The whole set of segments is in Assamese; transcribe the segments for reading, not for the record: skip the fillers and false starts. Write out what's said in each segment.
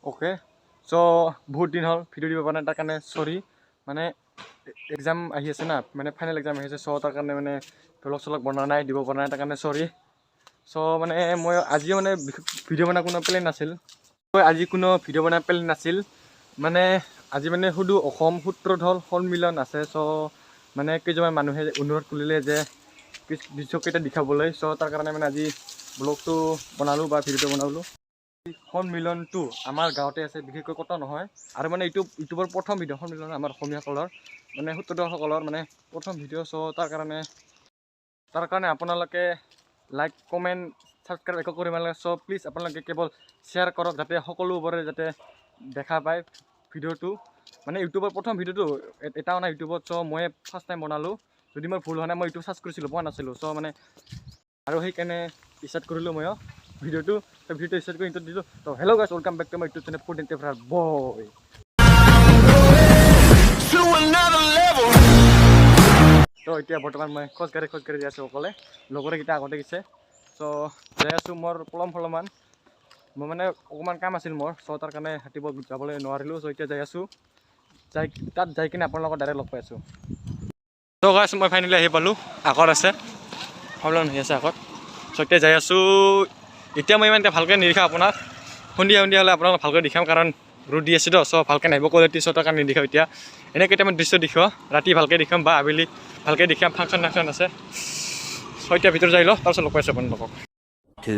ওকে সো বহুত দিন হল ভিডিও দিব পৰা নাই তাৰ কাৰণে সৰি মানে এক্সাম আহি আছে না মানে ফাইনেল এক্সাম আহি আছে সো তাৰ কাৰণে মানে ব্লগ চলগ বনোৱা নাই দিব পৰা নাই তাৰ কাৰণে সৰি সো মানে মই আজি মানে ভিডিও বনোৱা কোনো প্লেন নাছিল আজি কোনো ভিডিও বনোৱা প্লেন নাছিল মানে আজি মানে শুধু অসম সূত্ৰধৰ সন্মিলন আছে সো মানে কেইজনমান মানুহে অনুৰোধ কৰিলে যে দৃশ্যকেইটা দেখাবলৈ সো তাৰ কাৰণে মানে আজি ব্লগটো বনালোঁ বা ভিডিঅ'টো বনালোঁ সন্মিলনটো আমাৰ গাঁৱতে আছে বিশেষকৈ কত নহয় আৰু মানে ইউটিউবৰ প্ৰথম ভিডিঅ' সন্মিলন আমাৰ অসমীয়াসকলৰ মানে সূত্ৰধৰসকলৰ মানে প্ৰথম ভিডিঅ' চ' তাৰ কাৰণে আপোনালোকে লাইক কমেণ্ট ছাবস্ক্ৰাইব একো কৰিব নালাগে চ' প্লিজ আপোনালোকে কেৱল শ্বেয়াৰ কৰক যাতে সকলোবোৰে যাতে দেখা পায় ভিডিঅ'টো মানে ইউটিউবৰ প্ৰথম ভিডিঅ'টো এটাও নাই ইউটিউবত চ' মই ফাৰ্ষ্ট টাইম বনালোঁ যদি মই ভুল হোৱা নাই মই ইউটিউব চাৰ্চ কৰিছিলোঁ পোৱা নাছিলোঁ চ' মানে আৰু সেইকাৰণে ষ্টাৰ্ট কৰিলোঁ মই ভিডিঅ'টো ষ্টাৰ্ট কৰি ইণ্টাৰ দিলোঁ ত' hello' guys welcome back to my YouTube channel food and টেফাৰ বয় তো এতিয়া বৰ্তমান মই খোজকাঢ়ি যাই আছোঁ অকলে লগৰকেইটা আগতে গৈছে চ' যাই আছোঁ মোৰ পলমান মই মানে অকণমান কাম আছিল মোৰ চ' তাৰ কাৰণে হাতীব যাবলৈ নোৱাৰিলোঁ চ' এতিয়া যাই আছোঁ তাত যাই কিনে আপোনালোকক ডাইৰেক্ট লগ পাই আছোঁ ত' গাইছ মই ফাইনেলি আহি পালোঁ আগত আছে সন্মিলন হৈ আছে আগত চ' এতিয়া যাই আছোঁ এতিয়া মই ইমান ভালকৈ নিদেখাওঁ আপোনাক সন্ধিয়া হ'লে আপোনাক ভালকৈ দেখাম কাৰণ ৰ'দ দি আছে তো চ' ভালকৈ নাহিব কোৱালিটি চ' তাৰ কাৰণে নিদেখাওঁ এতিয়া এনে কেইটামান দৃশ্য দেখাওঁ ৰাতি ভালকৈ দেখাম বা আবেলি ভালকৈ দেখাম ফাংচন আছে চ' এতিয়া ভিতৰত যাই লওঁ তাৰপিছত লগ পাইছোঁ আপোনালোকক 2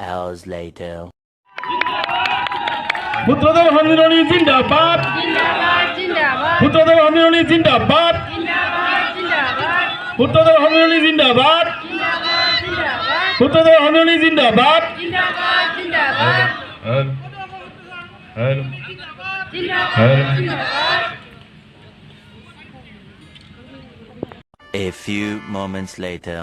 hours later পুত্রদেব সন্মিলনী জিন্দাবাদ পুত্রদেব সন্মিলনী জিন্দাবাদ পুত্রদেব সন্মিলনী জিন্দাবাদ পুত্রদেব সন্মিলনী জিন্দাবাদ A few moments later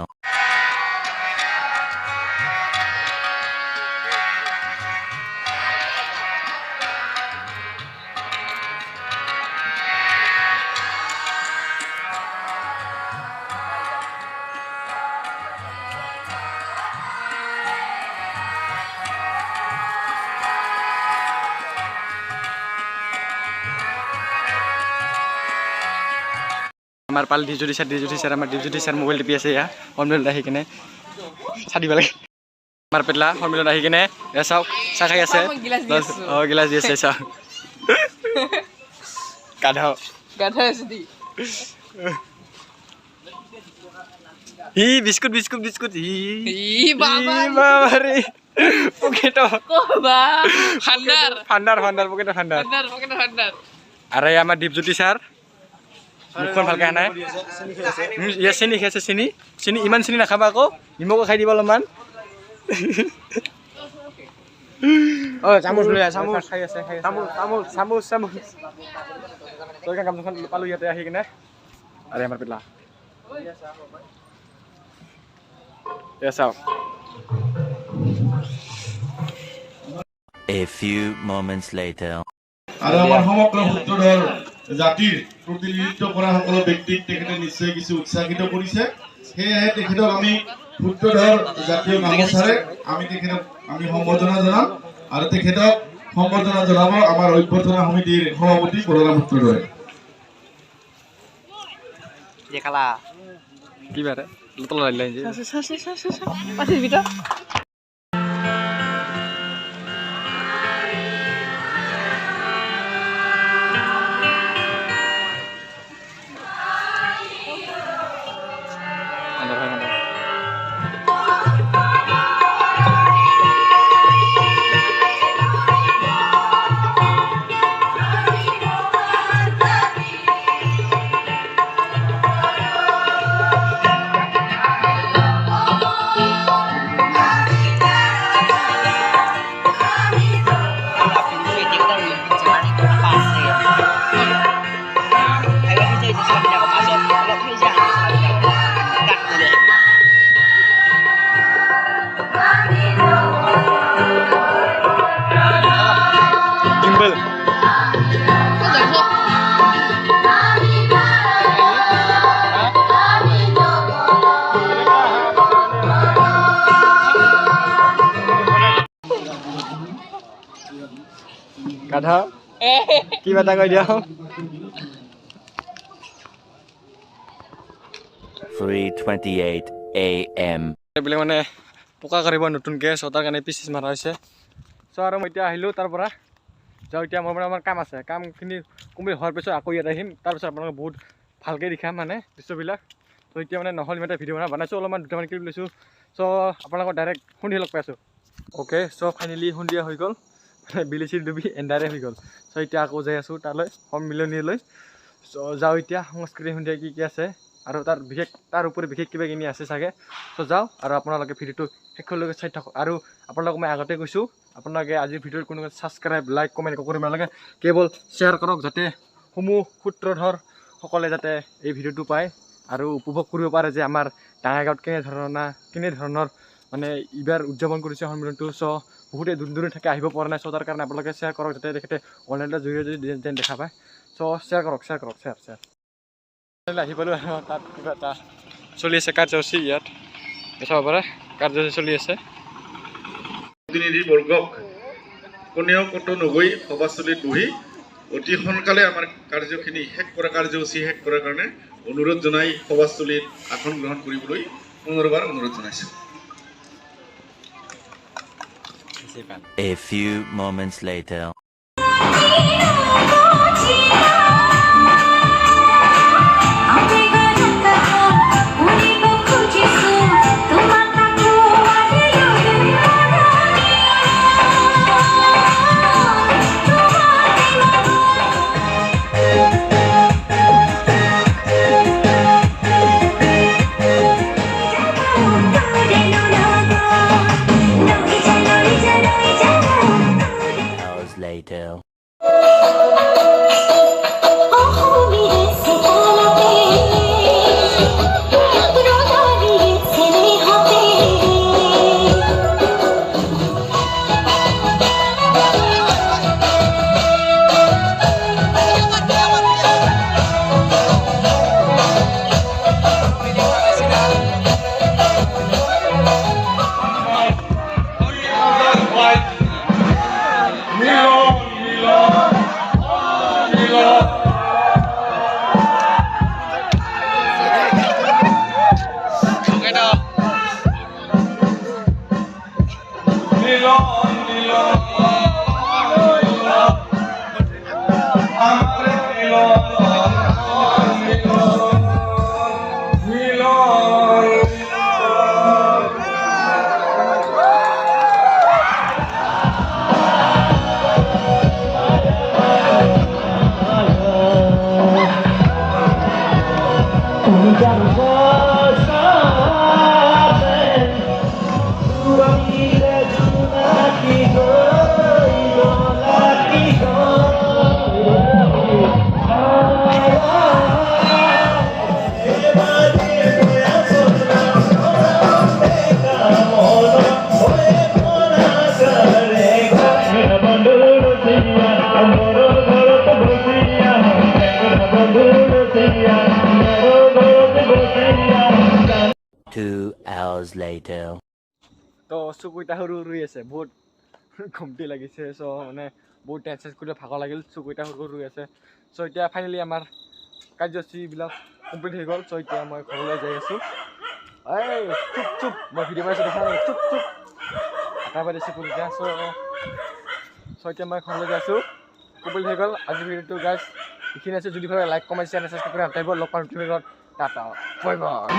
আমাৰ পাল ডিজুটি ছাৰ আমাৰ ডিজুটি ছাৰ মোবাইল টিপি আছে এয়া সন্মিলনত আহি কিনে চাহ দিব লাগে আমাৰ পেটলা সন্মিলনত আহি কিনে চাওক চাহ খাই আছে অঁ গিলাচ দি আছে চাওক গাধা হি বিস্কুট হি বাবাৰে পকেট ফাণ্ডাৰ পকেট ফাণ্ডাৰ আৰু আমাৰ দীপজ্যোতি ছাৰ মুখখন ভালকৈ নাই ইয়াত চেনি খাইছে চেনি ইমান চেনি নাখাবা আকৌ নিমখো খাই দিব অলপমান চামুচ লৈ চামুচ খাই আছে চামুচ গামোচাখন পালোঁ ইয়াতে আহি কিনে আৰু আমাৰ পেলা চাওক A few moments later আৰু আমাৰ সমগ্ৰ সূত্ৰধৰ জাতিৰ প্ৰতিনিধিত্ব কৰা সকলো ব্যক্তিক তেখেতে নিশ্চয় কিছু উৎসাহিত কৰিছে সেয়েহে তেখেতক আমি সূত্ৰধৰ জাতীয় গামোচাৰে আমি সম্বৰ্ধনা জনাম আৰু তেখেতক সম্বৰ্ধনা জনাব আমাৰ অভ্যৰ্থনা সমিতিৰ সভাপতি বলৰাম সূত্ৰধৰে কি বাৰে গাধা কিবা এটা কৈ দিয়ক 3:28 a.m. এইবিলাক মানে পকা কৰিব নতুনকৈ চ' তাৰ কাৰণে পিচ মাৰা হৈছে চ' আৰু মই এতিয়া আহিলোঁ তাৰ পৰা যাওঁ এতিয়া মোৰ মানে আমাৰ কাম আছে কামখিনি কমপ্লিট হোৱাৰ পিছত আকৌ ইয়াত আহিম তাৰপিছত আপোনালোকে বহুত ভালকৈ দেখাম মানে দৃশ্যবিলাক চ' এতিয়া মানে নহ'ল ইমান এটা ভিডিঅ' বনাইছোঁ অলপমান দুটামান ক্লিপ লৈছোঁ চ' আপোনালোকক ডাইৰেক্ট সন্ধিয়া লগ পাইছোঁ অ'কে চ' ফাইনেলি সন্ধিয়া হৈ গ'ল বিলিচিৰ ডুবি এণ্ডাৰে হৈ গ'ল চ' এতিয়া আকৌ যাই আছোঁ তালৈ সন্মিলনীলৈ চ' যাওঁ এতিয়া সংস্কৃতি সন্ধিয়া কি আছে আৰু তাৰ উপৰি বিশেষ কিবা কিনি আছে চাগে চ' যাওঁ আৰু আপোনালোকে ভিডিঅ'টো শেষলৈকে চাই থাকক আৰু আপোনালোকক মই আগতে কৈছোঁ আপোনালোকে আজিৰ ভিডিঅ'ত কোনো ছাবস্ক্ৰাইব লাইক কমেণ্ট একো কৰিব নালাগে কেৱল শ্বেয়াৰ কৰক যাতে সমূহ সূত্ৰধৰ সকলে যাতে এই ভিডিঅ'টো পায় আৰু উপভোগ কৰিব পাৰে যে আমাৰ ডাঙাইগাঁৱত কেনেধৰণৰ মানে এইবাৰ উদযাপন কৰিছে সন্মিলনটো চ' বহুতে দূৰ দূৰে থাকে আহিব পৰা নাই চ' তাৰ কাৰণে আপোনালোকে শ্বেয়াৰ কৰক যাতে তেখেতে অনলাইনৰ জৰিয়তে যেন দেখা পায় চ' শ্বেয়াৰ কৰক আহি পালোঁ তাত কিবা এটা চলি আছে কাৰ্যসূচী ইয়াত চাব পাৰে কাৰ্যসূচী চলি আছে প্ৰতিনিধিবৰ্গক কোনেও ক'তো নগৈ সভাস্থলীত বহি অতি সোনকালে আমাৰ কাৰ্যখিনি শেষ কৰাৰ কাৰণে অনুৰোধ জনাই সভাস্থলীত আসন গ্ৰহণ কৰিবলৈ পুনৰবাৰ অনুৰোধ জনাইছোঁ A few moments later. Later. Later. তো চকুটা সৰু ৰুই আছে বহুত ঘুমটি লাগিছে চ' মানে বহুত টেনচেঞ্চ কৰি ভাগৰ লাগিল চকুটা সৰু ৰুই আছে চ' এতিয়া ফাইনেলি আমাৰ কাৰ্যসূচীবিলাক কমপ্লিট হৈ গ'ল চ' এতিয়া মই ঘৰলৈ যাই আছোঁ এই চুপ মই ভিডিঅ' বনাইছোঁ দেখা নাই চুপ এটা বাই দিছোঁ এতিয়া চ' এতিয়া মই ঘৰলৈ যাই আছোঁ কমপ্লিট হৈ গ'ল আজিৰ ভিডিঅ'টো গাইজ এইখিনি আছে যদি ভাবে লাইক কমেণ্ট শ্বেয়াৰ ছাবস্ক্ৰাইব কৰি আটাইব লগ পাম টাটা বাই বাই